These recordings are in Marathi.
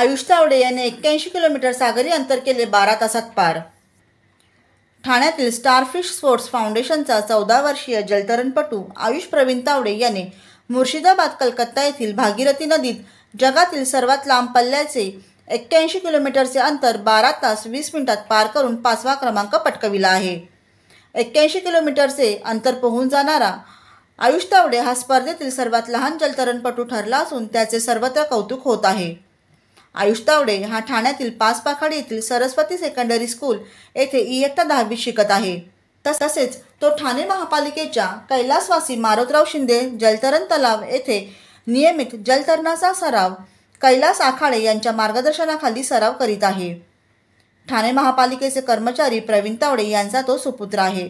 आयुष तावडे यांनी 81 किलोमीटर सागरी अंतर केले 12 तासात पार। ठाण्यातील स्टारफिश स्पोर्ट्स फाउंडेशनचा 14 वर्षीय जलतरणपटू आयुष प्रवीण तावडे याने मुर्शिदाबाद कलकत्ता येथील भागीरथी नदीत जगातील सर्वात लांब पल्ल्याचे 81 किलोमीटरचे अंतर 12 तास 20 मिनिटात पार करून 5वा क्रमांक पटकाविला आहे। 81 किलोमीटरचे अंतर पोहून जाणारा आयुष तावडे हा स्पर्धेतील सर्वात लहान जलतरणपटू ठरला असून त्याचे सर्वत्र कौतुक होत आहे। आयुष तावडे हा ठाण्यातील पाचपाखाडी येथील सरस्वती सेकंडरी स्कूल येथे इयत्ता 10वीत शिकत आहे। तसेच तो ठाणे महापालिकेच्या कैलासवासी मारोतराव शिंदे जलतरण तलाव येथे नियमित जलतरणाचा सराव कैलास आखाडे यांच्या मार्गदर्शनाखाली सराव करीत आहे। ठाणे महापालिकेचे कर्मचारी प्रवीण तावडे यांचा तो सुपुत्र आहे।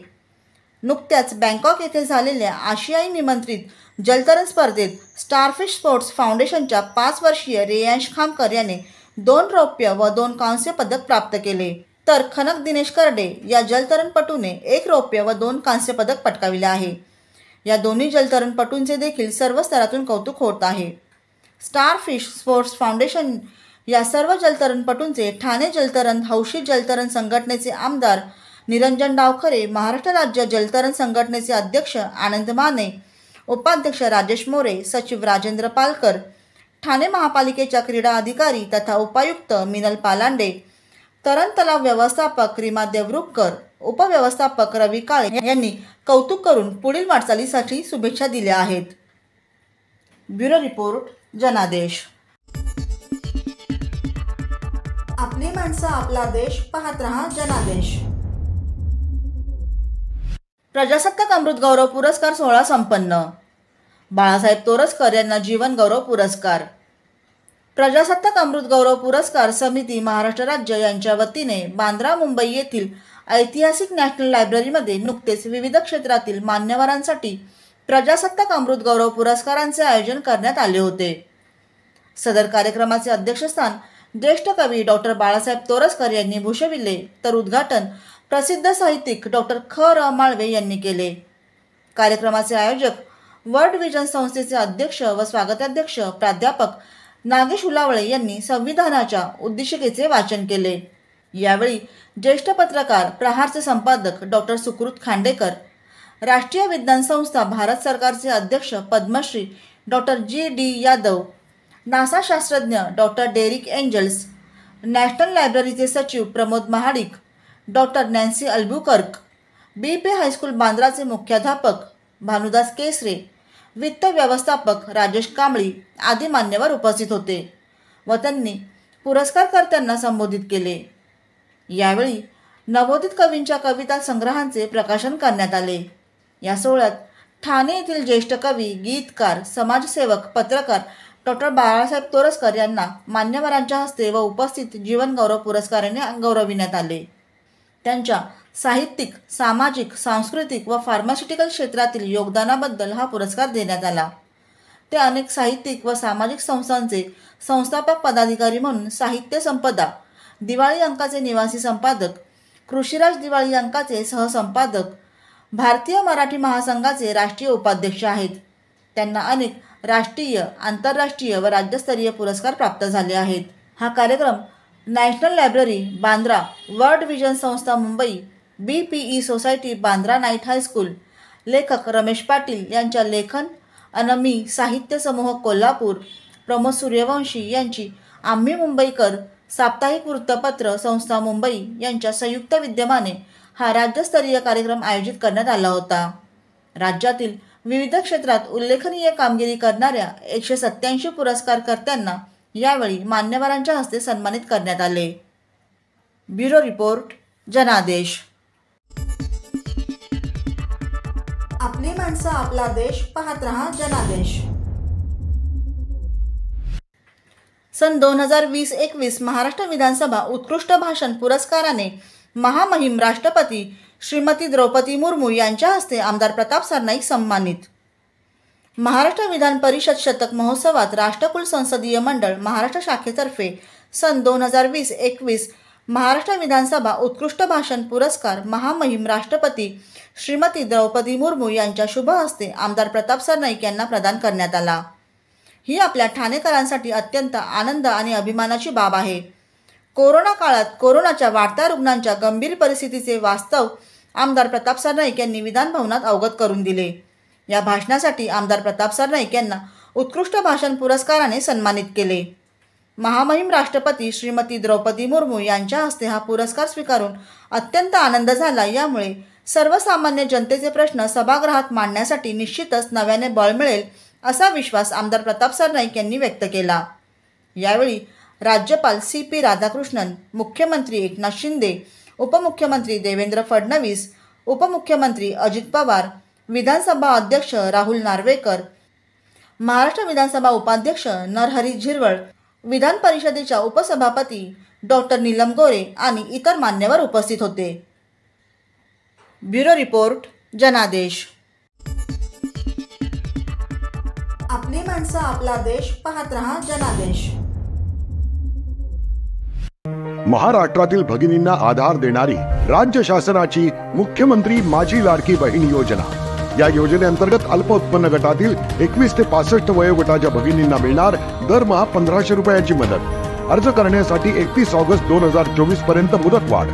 नुकत्याच बँकॉक येथे झालेल्या आशियाई निमंत्रित जलतरण स्पर्धेत स्टारफिश स्पोर्ट्स फाउंडेशनच्या 5 वर्षीय रेयांश खामकर याने 2 रौप्य व 2 कांस्य पदक प्राप्त केले, तर खनक दिनेश करडे या जलतरणपटूने 1 रौप्य व 2 कांस्य पदक पटकाविले आहे। या दोन्ही जलतरणपटूंचे देखील सर्व स्तरातून कौतुक होत आहे। स्टारफिश स्पोर्ट्स फाउंडेशन या सर्व जलतरणपटूंचे ठाणे जलतरण हौशी जलतरण संघटनेचे आमदार निरंजन डावखरे, महाराष्ट्र राज्य जलतरण संघटनेचे अध्यक्ष आनंद माने, उपाध्यक्ष राजेश मोरे, सचिव राजेंद्र पालकर, ठाणे महापालिकेच्या क्रीडा अधिकारी तथा उपायुक्त मिनल पालांडे, तरण तलाव व्यवस्थापक रीमा देवरुखकर, उपव्यवस्थापक रवी काळे यांनी कौतुक करून पुढील वाटचालीसाठी शुभेच्छा दिल्या आहेत। ब्युरो रिपोर्ट, जनादेश। आपली माणसं, आपला देश, पाहत रहा जनादेश। प्रजासत्ताक अमृत गौरव पुरस्कार सोहळा संपन्न। बाळासाहेब तोरसकर यांना जीवन गौरव पुरस्कार। प्रजासत्ताक अमृत गौरव पुरस्कार समिती महाराष्ट्र राज्य यांच्या वतीने बांद्रा मुंबई येथील ऐतिहासिक नॅशनल लायब्ररीमध्ये नुकतेच विविध क्षेत्रातील मान्यवरांसाठी प्रजासत्ताक अमृत गौरव पुरस्कारांचे आयोजन करण्यात आले होते। सदर कार्यक्रमाचे अध्यक्षस्थान ज्येष्ठ कवी डॉक्टर बाळासाहेब तोरसकर यांनी भूषविले, तर उद्घाटन प्रसिद्ध साहित्यिक डॉक्टर ख. र. माळवे यांनी केले। कार्यक्रमाचे आयोजक वर्ल्ड विजन संस्थेचे अध्यक्ष व स्वागताध्यक्ष प्राध्यापक नागेश उलावळे यांनी संविधानाच्या उद्देशिकेचे वाचन केले। यावेळी ज्येष्ठ पत्रकार प्रहारचे संपादक डॉक्टर सुकृत खांडेकर, राष्ट्रीय विज्ञान संस्था भारत सरकारचे अध्यक्ष Padmashri doctor G.D. Yadav, NASA शास्त्रज्ञ डॉक्टर डेरिक एंजल्स, नॅशनल लायब्ररीचे सचिव Pramod Mahadik, doctor Nancy Albuquerque, B.P. High school बांद्राचे मुख्याध्यापक भानुदास केसरे, वित्त व्यवस्थापक राजेश कांबळी आदी मान्यवर उपस्थित होते व त्यांनी पुरस्कारकर्त्यांना संबोधित केले। यावेळी नवोदित कवींच्या कविता संग्रहांचे प्रकाशन करण्यात आले। या सोहळ्यात ठाणे येथील ज्येष्ठ कवी, गीतकार, समाजसेवक, पत्रकार डॉक्टर बाळासाहेब तोरसकर यांना मान्यवरांच्या हस्ते व उपस्थित जीवन गौरव पुरस्काराने गौरविण्यात आले। त्यांच्या साहित्यिक, सामाजिक, सांस्कृतिक व फार्मास्युटिकल क्षेत्रातील योगदानाबद्दल हा पुरस्कार देण्यात आला। ते अनेक साहित्यिक व सामाजिक संस्थांचे संस्थापक पदाधिकारी म्हणून साहित्य संपदा, दिवाळी अंकाचे निवासी संपादक, कृषीराज दिवाळी अंकाचे सहसंपादक, भारतीय मराठी महासंघाचे राष्ट्रीय उपाध्यक्ष आहेत। त्यांना अनेक राष्ट्रीय, आंतरराष्ट्रीय व राज्यस्तरीय पुरस्कार प्राप्त झाले आहेत। हा कार्यक्रम national library Bandra, world vision संस्था Mumbai, BPE society Bandra night high school, लेखक रमेश पाटील यांच्या लेखन अनमी साहित्य समूह कोल्हापूर, प्रमोद सूर्यवंशी यांची आम्ही मुंबईकर साप्ताहिक वृत्तपत्र संस्था मुंबई यांच्या संयुक्त विद्यमाने हा राज्यस्तरीय कार्यक्रम आयोजित करण्यात आला होता। राज्यातील विविध क्षेत्रात उल्लेखनीय कामगिरी करणाऱ्या 187 पुरस्कारकर्त्यांना यावेळी मान्यवरांच्या हस्ते सन्मानित करण्यात आले। ब्युरो रिपोर्ट, जनादेश। आपली माणसं, आपला देश, पाहत रहा जनादेश। सन 2020-21 महाराष्ट्र विधानसभा उत्कृष्ट भाषण पुरस्काराने महामहिम राष्ट्रपती श्रीमती द्रौपदी मुर्मू यांच्या हस्ते आमदार प्रताप सरनाईक सन्मानित। महाराष्ट्र विधान परिषद शतक महोत्सवात राष्ट्रकुल संसदीय मंडळ महाराष्ट्र शाखेतर्फे सन 2020-21 महाराष्ट्र विधानसभा उत्कृष्ट भाषण पुरस्कार महामहिम राष्ट्रपती श्रीमती द्रौपदी मुर्मू यांच्या शुभ हस्ते आमदार प्रताप सरनाईक यांना प्रदान करण्यात आला। ही आपल्या ठाणेकरांसाठी अत्यंत आनंद आणि अभिमानाची बाब आहे। कोरोना काळात कोरोनाच्या वाढत्या रुग्णांच्या गंभीर परिस्थितीचे वास्तव आमदार प्रताप सरनाईक यांनी विधान भवनात अवगत करून दिले। या भाषणासाठी आमदार प्रताप सरनाईक यांना उत्कृष्ट भाषण पुरस्काराने सन्मानित केले। महामहिम राष्ट्रपती श्रीमती द्रौपदी मुर्मू यांच्या हस्ते हा पुरस्कार स्वीकारून अत्यंत आनंद झाला। यामुळे सर्वसामान्य जनतेचे प्रश्न सभागृहात मांडण्यासाठी निश्चितच नव्याने बळ मिळेल असा विश्वास आमदार प्रताप सरनाईक यांनी व्यक्त केला। यावेळी राज्यपाल CP राधाकृष्णन, मुख्यमंत्री एकनाथ शिंदे, उपमुख्यमंत्री देवेंद्र फडणवीस, उपमुख्यमंत्री अजित पवार, विधानसभा अध्यक्ष राहुल नार्वेकर, महाराष्ट्र विधानसभा उपाध्यक्ष नरहरी झिरवळ, विधान परिषदेच्या उपसभापती डॉक्टर नीलम गोरे आणि इतर मान्यवर उपस्थित होते। ब्युरो रिपोर्ट, जनादेश। आपली माणसं, आपला देश, पाहत रहा जनादेश। महाराष्ट्रातील भगिनींना आधार देणारी राज्य शासनाची मुख्यमंत्री माझी लाडकी बहीण योजना। या योजनेअंतर्गत अल्प उत्पन्न गटातील 21 ते 65 वयोगटाच्या भगिनींना मिळणार दरमहा 1500 रुपयाची मदत। अर्ज करण्यासाठी 31 ऑगस्ट 2024 पर्यंत मुदतवाढ।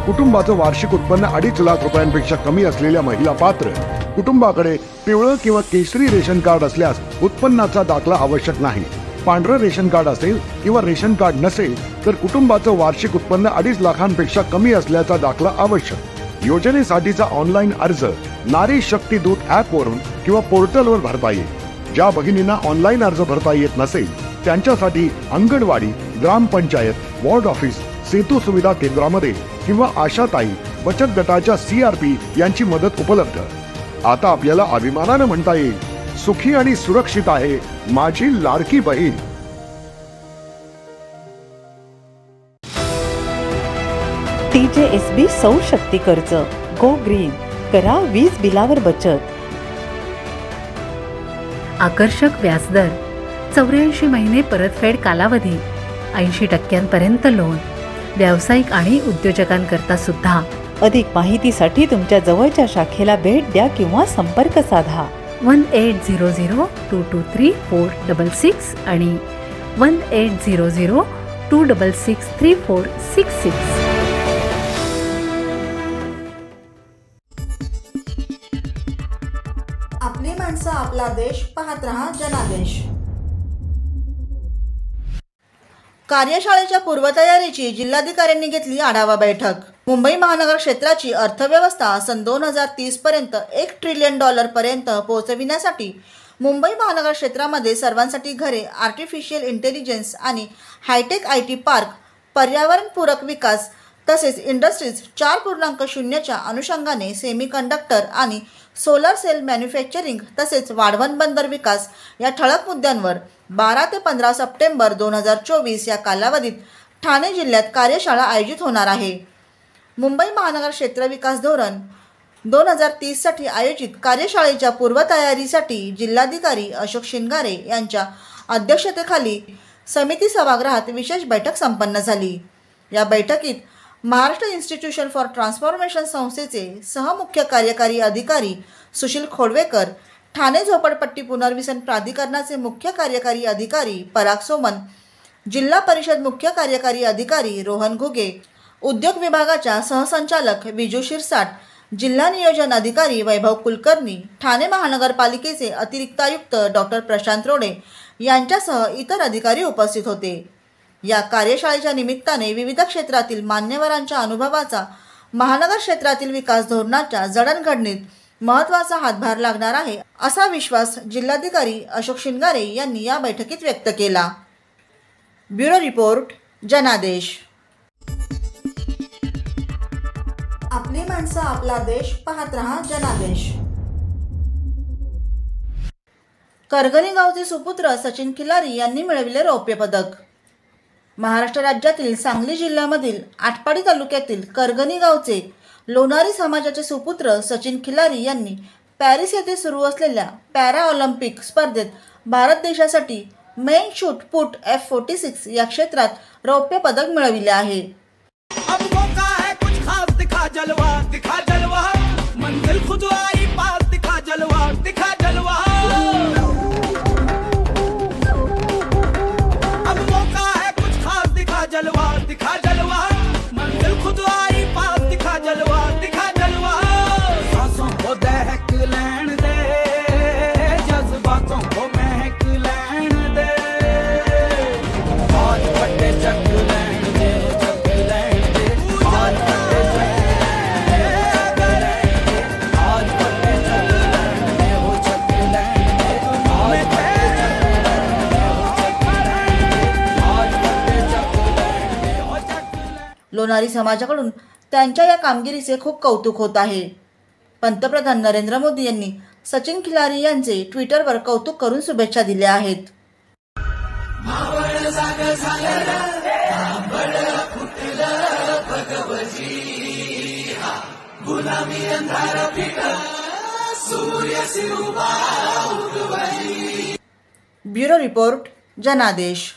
कुटुंबाचं वार्षिक उत्पन्न 2.5 लाख रुपयांपेक्षा कमी असलेल्या महिला पात्र। कुटुंबाकडे पिवळं किंवा केशरी रेशन कार्ड असल्यास उत्पन्नाचा दाखला आवश्यक नाही। पांढरं रेशन कार्ड असेल किंवा रेशन कार्ड नसेल तर कुटुंबाचं वार्षिक उत्पन्न 2.5 लाखांपेक्षा कमी असल्याचा दाखला आवश्यक। योजनेसाठीचा ऑनलाईन अर्ज नारी शक्ती दूत ॲप वरून किंवा पोर्टलवर भरता येईल। ज्या भगिनींना ऑनलाईन अर्ज भरता येत नसेल त्यांच्यासाठी अंगणवाडी, ग्रामपंचायत, वॉर्ड ऑफिस, सेतू सुविधा केंद्रामध्ये किंवा आशाताई बचत गटाच्या CRP यांची मदत उपलब्ध। आता आपल्याला अभिमानाने म्हणता येईल, सुखी आणि सुरक्षित आहे माझी लाडकी बहीण। TJSB सौर शक्ती कर्ज, गो ग्रीन, करा वीज बिलावर बचत। आकर्षक व्याजदर, 84 महिने परतफेड कालावधी, 80% लोन, व्यावसायिक आणि उद्योजकांकरता सुद्धा। अधिक माहितीसाठी तुमच्या जवळच्या शाखेला भेट द्या किंवा संपर्क साधा 1800-223-466 आणि 1800-266-3466। आपली माणसं, आपला देश, पाहत रहा जनादेश। कार्यशाळेच्या पूर्वतयारीची जिल्हाधिकाऱ्यांनी घेतली आढावा बैठक। मुंबई महानगर क्षेत्राची अर्थव्यवस्था सन 2030 पर्यंत $1 ट्रिलियन पर्यंत पोहोचविण्यासाठी मुंबई महानगर क्षेत्रामध्ये सर्वांसाठी घरे, आर्टिफिशियल इंटेलिजन्स आणि हायटेक IT पार्क, पर्यावरणपूरक विकास तसेच इंडस्ट्रीज 4.0च्या अनुषंगाने सेमीकंडक्टर आणि सोलर सेल मॅन्युफॅक्चरिंग तसेच वाढवण बंदर विकास या ठळक मुद्द्यांवर 12 ते 15 सप्टेंबर 2024 या कालावधीत ठाणे जिल्ह्यात कार्यशाळा आयोजित होणार आहे। मुंबई महानगर क्षेत्र विकास धोरण 2030 साठी आयोजित कार्यशाळेच्या पूर्वतयारीसाठी जिल्हाधिकारी अशोक शिंगारे यांच्या अध्यक्षतेखाली समिती सभागृहात विशेष बैठक संपन्न झाली। या बैठकीत महाराष्ट्र इन्स्टिट्यूशन फॉर ट्रान्सफॉर्मेशन संस्थेचे सहमुख्य कार्यकारी अधिकारी सुशील खोडवेकर, ठाणे झोपडपट्टी पुनर्वसन प्राधिकरणाचे मुख्य कार्यकारी अधिकारी पराग सोमन, जिल्हा परिषद मुख्य कार्यकारी अधिकारी रोहन घुगे, उद्योग विभागाच्या सहसंचालक विजू शिरसाट, जिल्हा नियोजन अधिकारी वैभव कुलकर्णी, ठाणे महानगरपालिकेचे अतिरिक्त आयुक्त डॉक्टर प्रशांत रोडे यांच्यासह इतर अधिकारी उपस्थित होते। या कार्यशाळेच्या निमित्ताने विविध क्षेत्रातील मान्यवरांच्या अनुभवाचा महानगर क्षेत्रातील विकास धोरणाच्या जडणघडणीत महत्त्वाचा हातभार लागणार आहे असा विश्वास जिल्हाधिकारी अशोक शिंगारे यांनी या बैठकीत व्यक्त केला। ब्युरो रिपोर्ट, जनादेश। आपली माणसं, आपला देश, पाहत रहा जनादेश। करगणी गावचे सुपुत्र सचिन खिलारी यांनी मिळविले रौप्य पदक। महाराष्ट्र राज्यातील सांगली जिल्ह्यामधील आटपाडी तालुक्यातील करगणी गावचे लोणारी समाजाचे सुपुत्र सचिन खिलारी यांनी पॅरिस येथे सुरू असलेल्या पॅरा ऑलिम्पिक स्पर्धेत भारत देशासाठी मेन शूट पुट F46 या क्षेत्रात रौप्य पदक मिळविले आहे। चालवणारी समाजाकडून त्यांच्या या कामगिरीचे खूप कौतुक होत आहे. पंतप्रधान नरेंद्र मोदी यांनी सचिन खिलारी यांचे ट्विटरवर कौतुक करून शुभेच्छा दिल्या आहेत. ब्युरो रिपोर्ट जनादेश.